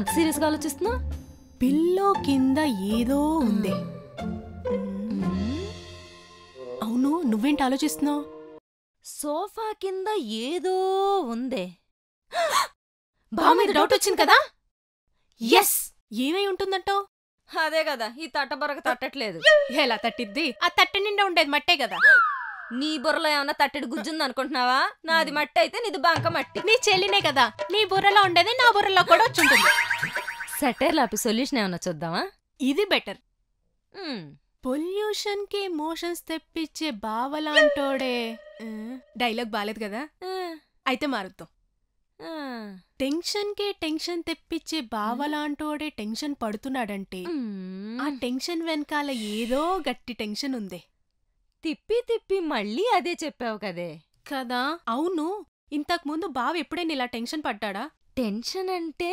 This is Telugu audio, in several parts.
అంత సీరియస్ గా ఆలోచిస్తున్నా? పిల్లో కింద ఏదో ఉంది. అవును, నువ్వేంటి ఆలోచిస్తున్నావు? సోఫా కింద ఏదో ఉందే. బావ మీద డౌట్ వచ్చింది కదా? ఎస్, ఏమై ఉంటుందంటావు? అదే కదా, ఈ తట్టబొరక తట్టట్లేదు. ఎలా తట్టిద్ది? ఆ తట్టె నిండా ఉండేది మట్టే కదా. నీ బుర్రలో ఏమన్నా తట్టెడు గుజ్జుంది అనుకుంటున్నావా? నాది మట్టి అయితే నీది బంక మట్టి. నీ చెల్లినే కదా, నీ బుర్రలో ఉండేది నా బుర్రలో కూడా వచ్చుంటుంది. సెటైర్ లాపి సొల్యూషన్ ఏమన్నా చూద్దామా? ఇది బెటర్. పొల్యూషన్ కి ఎమోషన్స్ తెప్పించే బావలాంటోడే. డైలాగ్ బాలేదు కదా, అయితే మారుద్దాం. టెన్షన్ కే టెన్షన్ తెప్పించే బావలాంటోడే టెన్షన్ పడుతున్నాడంటే ఆ టెన్షన్ వెనకాల ఏదో గట్టి టెన్షన్ ఉందే. తిప్పి తిప్పి మళ్ళీ అదే చెప్పావు కదే కదా. అవును, ఇంతకు ముందు బావ ఎప్పుడైనా ఇలా టెన్షన్ పడ్డాడా? టెన్షన్ అంటే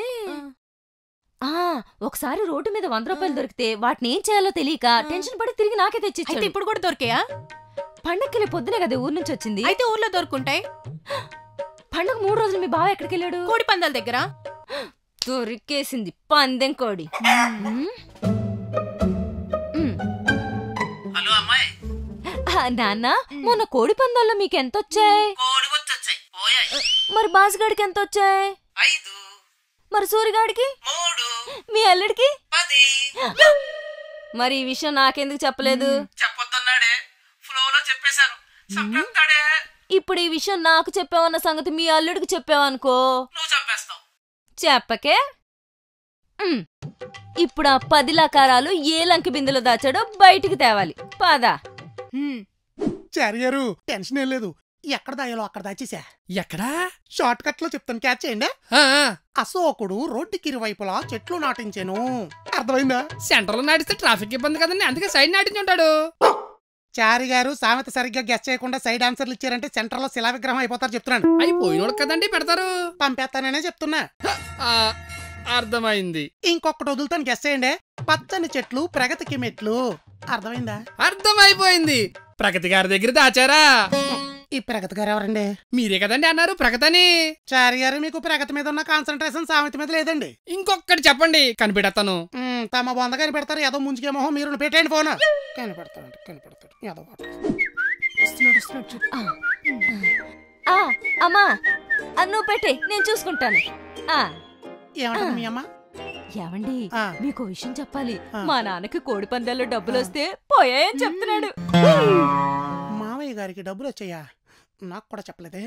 ఒకసారి రోడ్డు మీద 100 రూపాయలు దొరికితే వాటిని ఏం చేయాలో తెలియక టెన్షన్ పడి తిరిగి నాకే తెచ్చి. ఇప్పుడు కూడా దొరికాయా? పండక్కి పొద్దునే కదా ఊరు నుంచి వచ్చింది. అయితే ఊర్లో దొరుకుంటాయి. పండగ 3 రోజులు మీ బావ ఎక్కడికి వెళ్ళాడు? కోడి పందాల దగ్గర. దొరికేసింది పందెం కోడి. నాన్న, మొన్న కోడి పందాల్లో మీకెంతొచ్చాయి? మరి బాసుగాడికి ఎంతొచ్చాయి? మరి సూరిగాడికి? మీ అల్లుడికి? మరి ఈ విషయం నాకెందుకు చెప్పలేదు? ఇప్పుడు ఈ విషయం నాకు చెప్పావన్న సంగతి మీ అల్లుడికి చెప్పావనుకో చెప్పకే. ఇప్పుడు ఆ 10 లకారాలు ఏ లంకి బిందులో దాచాడో బయటికి తేవాలి. పదా. చారి గారు, టెన్షన్ ఏం లేదు. ఎక్కడ దాయాలో అక్కడ దాచేసా. ఎక్కడా? షార్ట్ కట్ లో చెప్తాను, క్యాచ్ చేయండి. అశోకుడు రోడ్డుకి ఇరువైపులా చెట్లు నాటించాను. అర్థమైందా? సెంటర్ లో నాటిస్తే ట్రాఫిక్ ఇబ్బంది కదండి, అందుకే సైడ్ నాటించి ఉంటాడు. చారి గారు, సామెత సరిగ్గా గెస్ చేయకుండా సైడ్ ఆన్సర్లు ఇచ్చారంటే సెంటర్ లో శిలా విగ్రహం అయిపోతారు చెప్తున్నాను. అయిపోయినోడు కదండి పెడతారు. పంపేస్తాననే చెప్తున్నా. అర్థమైంది. ఇంకొకటి వదులుతాను, గెస్ చేయండి. పచ్చని చెట్లు ప్రగతికి మెట్లు. అర్థమైందా? అర్థమైపోయింది. ప్రగతి గారి దగ్గర దాచారా? ఈ ప్రగతి గారు ఎవరండి? మీరే కదండి అన్నారు ప్రగతని. చారి గారు, మీకు ప్రగతి మీద ఉన్న కాన్సన్ట్రేషన్ సామెత మీద లేదండి. ఇంకొకటి చెప్పండి, కనిపెడతాను. తమ బొంద కనిపెడతారు. ఏదో ముంచుకేమో మీరు పెట్టండి ఫోన్. కనిపెడతాడు ఏదో. అమ్మా, నువ్వు పెట్టే, నేను చూసుకుంటాను. ఏమంటారు మీ అమ్మ? ఏవండి, మీకు విషయం చెప్పాలి. మా నాన్నకి కోడి పందాల్లో డబ్బులు వస్తే పోయాయని చెప్తున్నాడు. మావయ్య గారికి డబ్బులు వచ్చాయా? నాకు కూడా చెప్పలేదే.